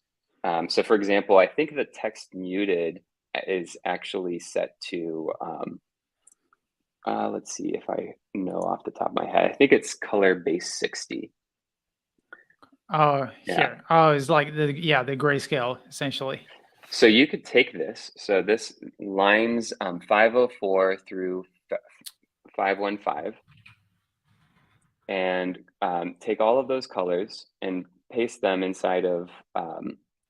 So for example, I think the text muted is actually set to, let's see if I know off the top of my head. I think it's color base 60. Oh, here. Oh, it's like the grayscale essentially. So you could take this. So this lines 504 through 515. and take all of those colors and paste them inside of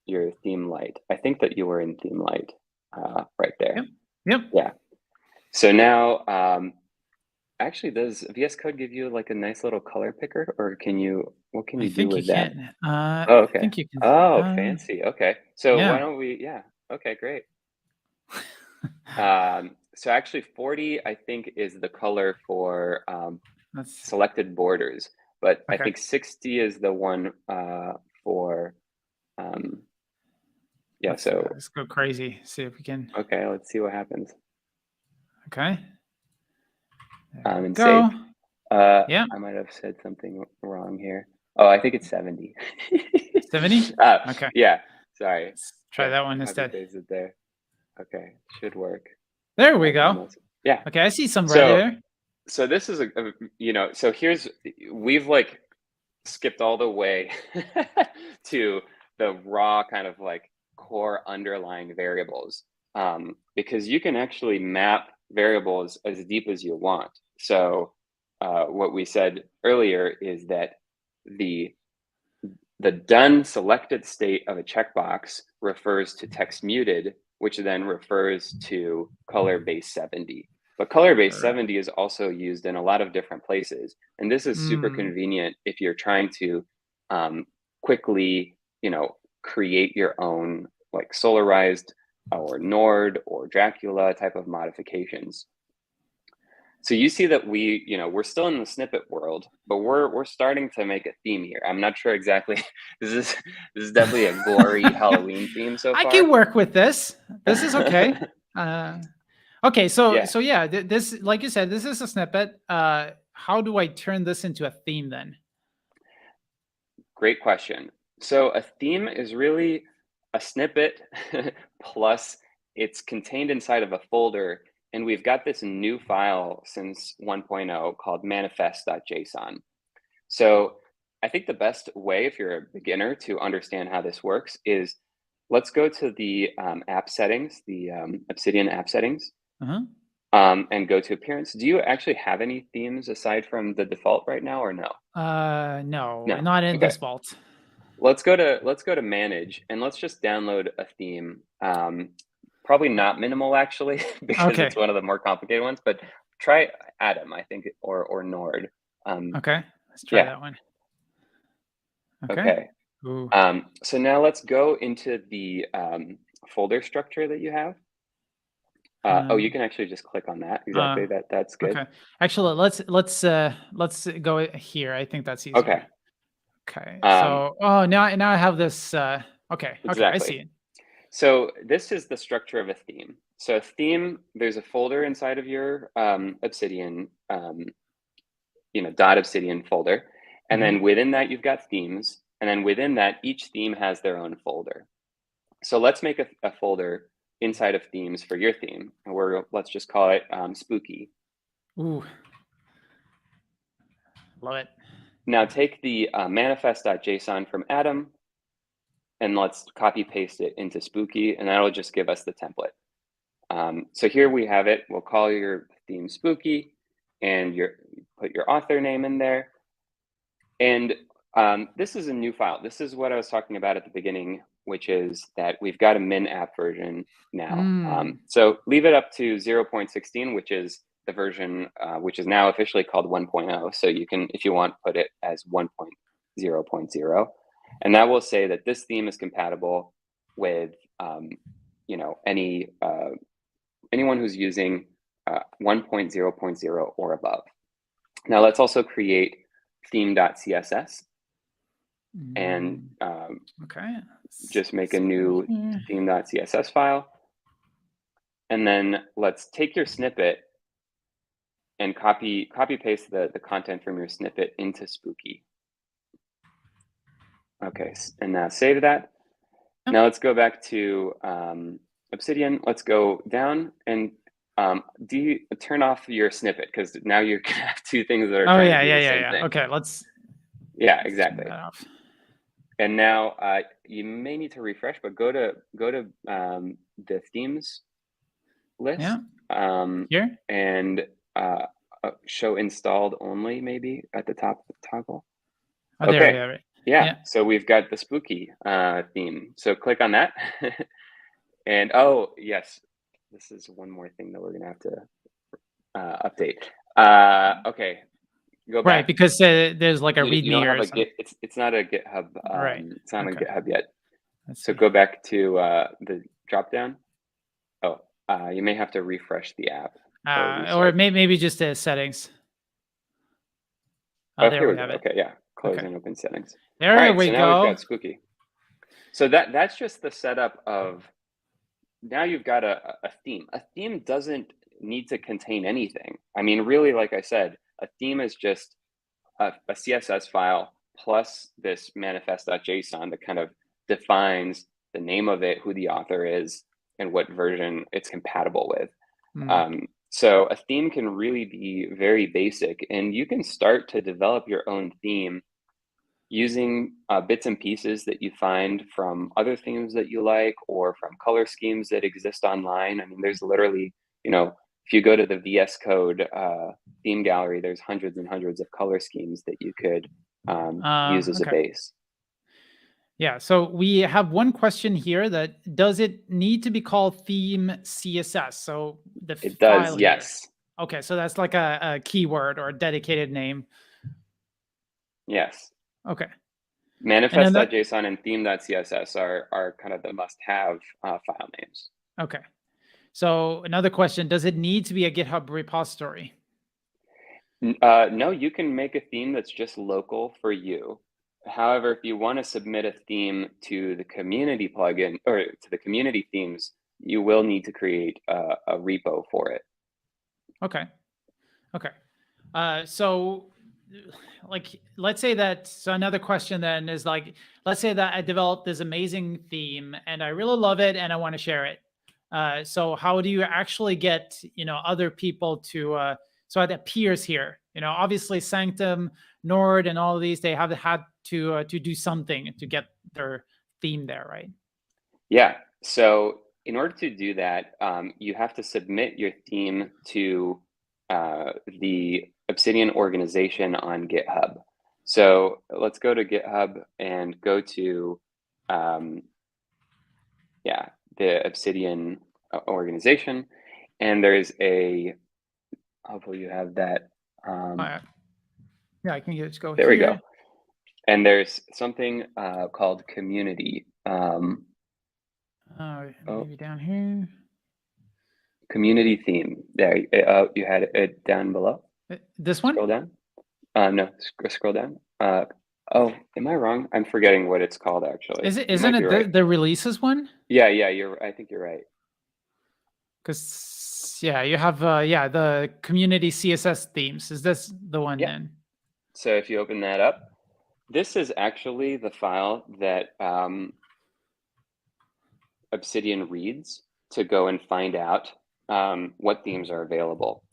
your theme light. I think that you were in theme light right there. Yep. Yeah. So now, actually, does VS Code give you like a nice little color picker, or what can I you do think you with that? can. Oh, I okay. think you can. Oh, fancy. Okay. So why Yeah. don't yeah. Okay, great. So actually 40, I think, is the color for That's selected borders, but I okay. think 60 is the one for, yeah, so, Let's go crazy. See if we can. okay, let's see what happens. Okay. There we And go. save. Yeah. I might have said something wrong here. Oh, I think it's 70. 70. uh, Okay. yeah, sorry. Let's try Okay, that one copy instead. paste it there. Okay, should work. There we That's go. almost, yeah. Okay, I see some red So, there. so this is so we've like skipped all the way to the raw kind of like core underlying variables, because you can actually map variables as deep as you want. So what we said earlier is that the the done selected state of a checkbox refers to text muted, which then refers to color base 70. But color base Correct. 70 is also used in a lot of different places. And this is super convenient if you're trying to quickly, create your own like solarized or Nord or Dracula type of modifications. So you see that we're still in the snippet world, but we're starting to make a theme here. I'm not sure exactly. This is definitely a gory Halloween theme so I far. can work with this. This is okay. Okay, Yeah, so yeah, this, like you said, this is a snippet. How do I turn this into a theme then? great question. So a theme is really a snippet plus it's contained inside of a folder, and we've got this new file since 1.0 called manifest.json. So I think the best way, if you're a beginner, to understand how this works is let's go to the app settings, the Obsidian app settings, Uh-huh. and go to appearance. Do you actually have any themes aside from the default right now, or no? No, No. not in Okay. this vault. Let's go to manage and let's just download a theme. Probably not minimal actually, because it's Okay. one of the more complicated ones. But try Atom, I think, or Nord. Okay. Let's try Yeah. that one. Okay. Okay. Ooh. So now let's go into the folder structure that you have. Oh, you Um, can actually just click on that. uh, Exactly. That's good. okay. Actually, let's go here. I think that's easier. Okay. Okay. Um, So, now I have this. Okay. Okay. I exactly. see it. So this is the structure of a theme. So a theme, there's a folder inside of your Obsidian, dot Obsidian folder, and Mhm. then within that you've got themes, and then within that each theme has their own folder. So let's make a folder inside of themes for your theme, and let's just call it spooky. Ooh. Love it. Now take the manifest.json from Atom and let's copy paste it into spooky, and that'll just give us the template. So here we have it. We'll call your theme spooky, and put your author name in there. And this is a new file. This is what I was talking about at the beginning, which is that we've got a min app version now. So leave it up to 0.16, which is the version which is now officially called 1.0. So you can, if you want, put it as 1.0.0. And that will say that this theme is compatible with anyone who's using 1.0.0 or above. Now let's also create theme.css and Okay. just make a Let's go new here. theme.css file. And then let's take your snippet and copy paste the content from your snippet into Spooky. Okay, and now save that. Yep. Now let's go back to Obsidian. Let's go down and turn off your snippet, because now you're gonna have two things that are Oh trying yeah, to do yeah, the yeah, same yeah. thing. Okay, Yeah, let's turn exactly. that off. And now you may need to refresh, but go to the themes list. Yeah. Here. And show installed only, maybe at the top of the toggle. Oh, there we Okay. have it. Yeah. So we've got the spooky theme. So click on that. And oh, yes, this is one more thing that we're going to have to update. Okay. Go back. Right, because there's like a You don't README have or a something. it's not a GitHub. Right. It's not on Okay. GitHub yet. Let's So see. go back to the drop down. Oh, you may have to refresh the app. Or maybe just the settings. Oh, There here we we go. have it. Okay, yeah. Close Okay. and open settings. There All right, we so now we've go. got spooky. So that's just the setup of, now you've got a theme. A theme doesn't need to contain anything. I mean, really, like I said, a theme is just a CSS file plus this manifest.json that kind of defines the name of it, who the author is, and what version it's compatible with. So a theme can really be very basic, and you can start to develop your own theme using bits and pieces that you find from other themes that you like, or from color schemes that exist online. I mean, there's literally, if you go to the VS Code theme gallery, there's hundreds and hundreds of color schemes that you could use as a base. Yeah, so we have one question here that, does it need to be called theme CSS? So it does, yes. Here. Okay, so that's like a keyword or a dedicated name. Yes. Okay. Manifest.json and theme.css are kind of the must-have file names. Okay. So another question, does it need to be a GitHub repository? No, you can make a theme that's just local for you. However, if you want to submit a theme to the community plugin or to the community themes, you will need to create a repo for it. Okay. Okay. So like, let's say that, so another question then is like, let's say that I developed this amazing theme and I really love it and I want to share it. So how do you actually get, other people to, so it appears here, obviously Sanctum, Nord, and all of these, they have had to do something to get their theme there, right? Yeah. So in order to do that, you have to submit your theme to the Obsidian organization on GitHub. So let's go to GitHub and go to, the Obsidian organization. And there's hopefully you have that. Yeah, I can just go there here. We go. And there's something called community. Maybe down here. Community theme. There, you had it down below. This one? Scroll down. No, scroll down. Oh, am I wrong? I'm forgetting what it's called actually. Isn't it the releases one? Yeah, I think you're right. Because you have the community CSS themes. Is this the one then? So if you open that up, this is actually the file that Obsidian reads to go and find out what themes are available.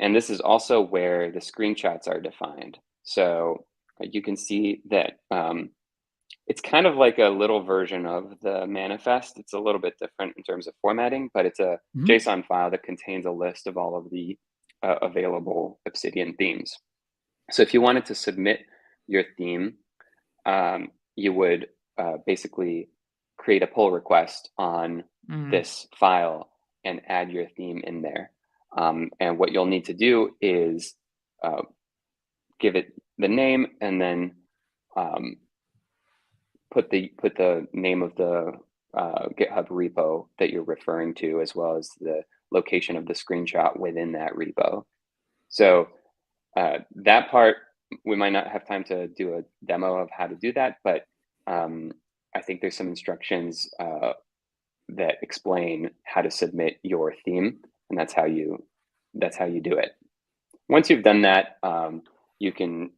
And this is also where the screenshots are defined. So you can see that it's kind of like a little version of the manifest. It's a little bit different in terms of formatting, but it's a JSON file that contains a list of all of the available Obsidian themes. So if you wanted to submit your theme, you would basically create a pull request on this file and add your theme in there. And what you'll need to do is give it the name and then put the name of the GitHub repo that you're referring to, as well as the location of the screenshot within that repo. So that part, we might not have time to do a demo of how to do that, but I think there's some instructions that explain how to submit your theme, and that's how you do it. Once you've done that, you can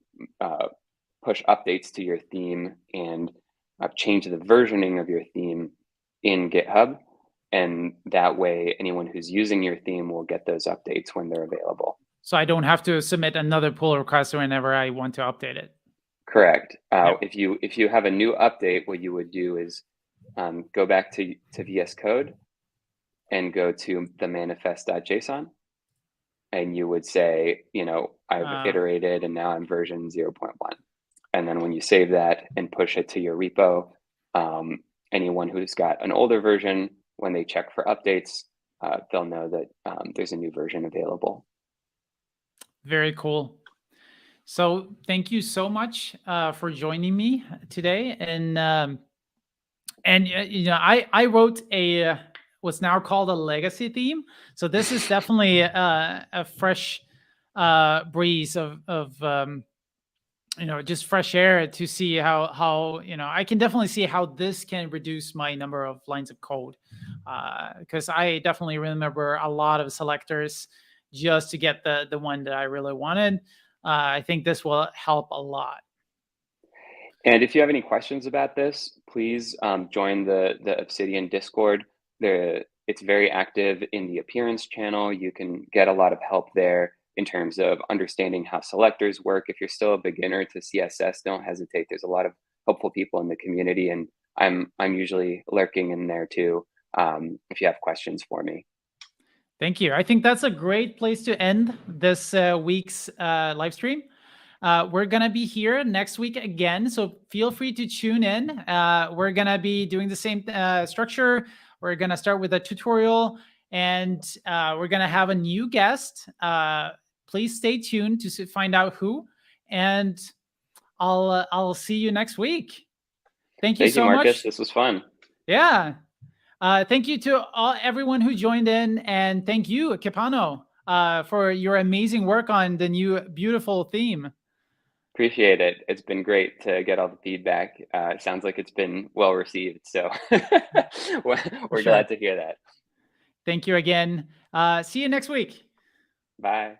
push updates to your theme and change the versioning of your theme in GitHub, and that way anyone who's using your theme will get those updates when they're available. So I don't have to submit another pull request whenever I want to update it. Correct. If you have a new update, what you would do is go back to VS Code and go to the manifest.json. and you would say, I've Uh, iterated and now I'm version 0.1. And then when you save that and push it to your repo, anyone who's got an older version, when they check for updates, they'll know that there's a new version available. Very cool. So thank you so much for joining me today. And I wrote what's now called a legacy theme. So this is definitely a fresh breeze of just fresh air to see how I can definitely see how this can reduce my number of lines of code, because I definitely remember a lot of selectors just to get the one that I really wanted. I think this will help a lot. And if you have any questions about this, please join the Obsidian Discord. It's very active in the appearance channel. You can get a lot of help there in terms of understanding how selectors work. If you're still a beginner to CSS, don't hesitate. There's a lot of helpful people in the community, and I'm usually lurking in there too if you have questions for me. Thank you. I think that's a great place to end this week's live stream. We're going to be here next week again, so feel free to tune in. We're going to be doing the same structure. We're going to start with a tutorial, and we're going to have a new guest. Please stay tuned to find out who, and I'll see you next week. Thank you so Marcus. much. This was fun. Yeah. Thank you to everyone who joined in, and thank you, Kipano, for your amazing work on the new beautiful theme. Appreciate it. It's been great to get all the feedback. It sounds like it's been well received, so we're glad to hear that. Thank you again. See you next week. Bye.